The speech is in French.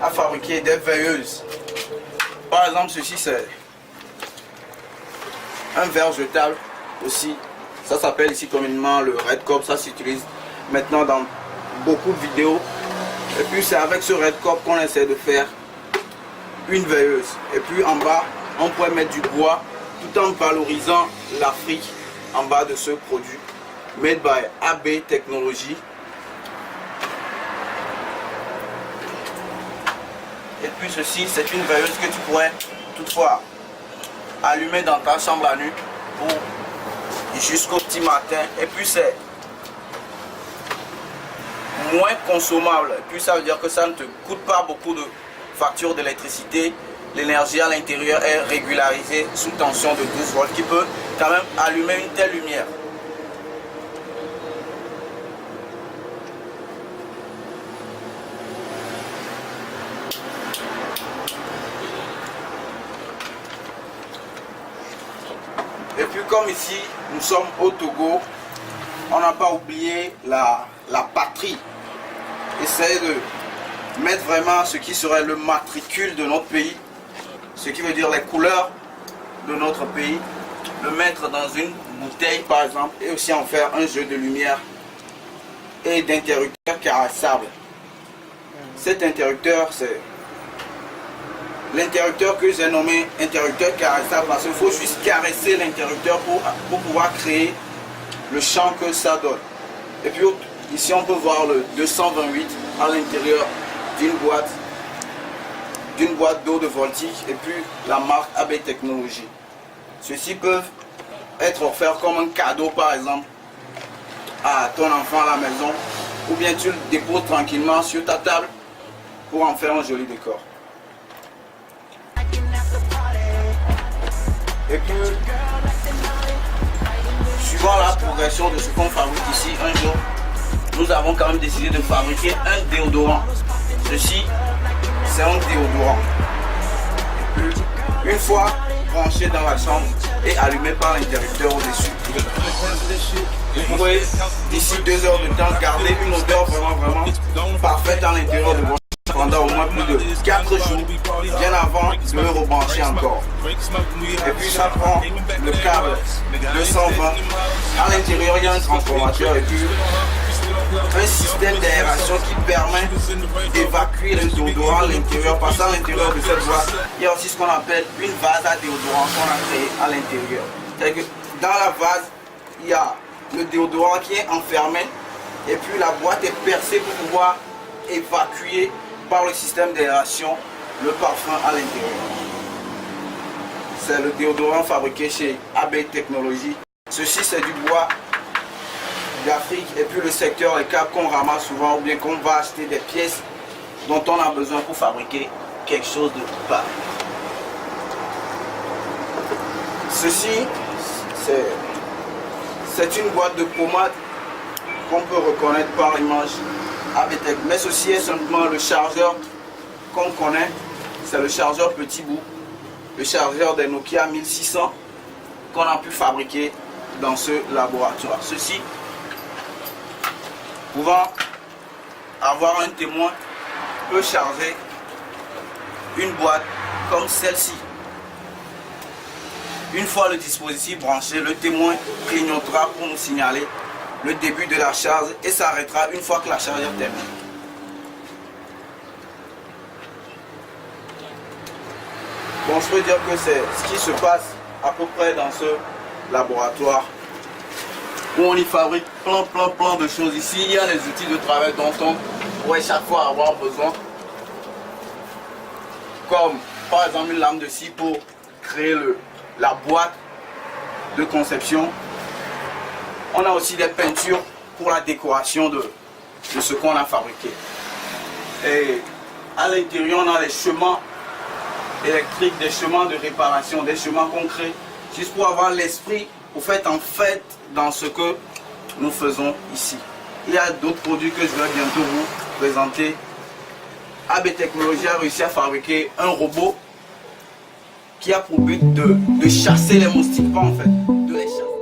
à fabriquer des veilleuses. Par exemple, ceci c'est un verre jetable aussi. Ça s'appelle ici communément le Red Cop. Ça s'utilise maintenant dans beaucoup de vidéos. Et puis c'est avec ce Red Cop qu'on essaie de faire une veilleuse. Et puis en bas, on pourrait mettre du bois tout en valorisant l'Afrique en bas de ce produit. Made by AB Technologies. Et puis ceci, c'est une veilleuse que tu pourrais toutefois allumer dans ta chambre à nuit pour jusqu'au petit matin. Et puis c'est moins consommable. Et puis ça veut dire que ça ne te coûte pas beaucoup de factures d'électricité. L'énergie à l'intérieur est régularisée sous tension de 12 volts qui peut quand même allumer une telle lumière. Et puis comme ici, nous sommes au Togo, on n'a pas oublié la patrie. Essayer de mettre vraiment ce qui serait le matricule de notre pays, ce qui veut dire les couleurs de notre pays, le mettre dans une bouteille par exemple, et aussi en faire un jeu de lumière et d'interrupteur caressable. Cet interrupteur, c'est l'interrupteur que j'ai nommé interrupteur caressable parce qu'il faut juste caresser l'interrupteur pour pouvoir créer le chant que ça donne. Et puis ici on peut voir le 228 à l'intérieur d'une boîte d'eau de voltige et puis la marque AB Technologies. Ceux-ci peuvent être offerts comme un cadeau par exemple à ton enfant à la maison ou bien tu le déposes tranquillement sur ta table pour en faire un joli décor. Et puis, suivant la progression de ce qu'on fabrique ici, un jour, nous avons quand même décidé de fabriquer un déodorant. Ceci, c'est un déodorant. Et puis, une fois branché dans la chambre et allumé par l'interrupteur au-dessus, vous pouvez, d'ici 2 heures de temps, garder une odeur vraiment parfaite à l'intérieur de votre pendant au moins plus de 4 jours, bien avant de le rebrancher encore. Et puis ça prend le câble 220. À l'intérieur, il y a un transformateur et puis un système d'aération qui permet d'évacuer le déodorant à l'intérieur. Parce qu'à l'intérieur de cette boîte, il y a aussi ce qu'on appelle une vase à déodorant qu'on a créée à l'intérieur. C'est-à-dire que dans la vase, il y a le déodorant qui est enfermé et puis la boîte est percée pour pouvoir évacuer par le système d'aération le parfum à l'intérieur. C'est le déodorant fabriqué chez AB Technologies. Ceci c'est du bois d'Afrique et puis le secteur, les câbles qu'on ramasse souvent ou bien qu'on va acheter des pièces dont on a besoin pour fabriquer quelque chose de pareil. Ceci c'est une boîte de pommade qu'on peut reconnaître par l'image AB Tech. Mais ceci est simplement le chargeur qu'on connaît, c'est le chargeur petit bout, le chargeur des Nokia 1600 qu'on a pu fabriquer dans ce laboratoire. Ceci pouvant avoir un témoin peut charger une boîte comme celle-ci. Une fois le dispositif branché, le témoin clignotera pour nous signaler le début de la charge et s'arrêtera une fois que la charge est terminée. Bon, je peux dire que c'est ce qui se passe à peu près dans ce laboratoire où on y fabrique plein de choses. Ici, il y a les outils de travail dont on pourrait chaque fois avoir besoin, comme par exemple une lame de scie pour créer la boîte de conception. On a aussi des peintures pour la décoration de ce qu'on a fabriqué. Et à l'intérieur, on a les chemins électriques, des chemins de réparation, des chemins concrets, juste pour avoir l'esprit en fait dans ce que nous faisons ici. Il y a d'autres produits que je vais bientôt vous présenter. AB Technologies a réussi à fabriquer un robot qui a pour but de chasser les moustiques, en fait, de les chasser.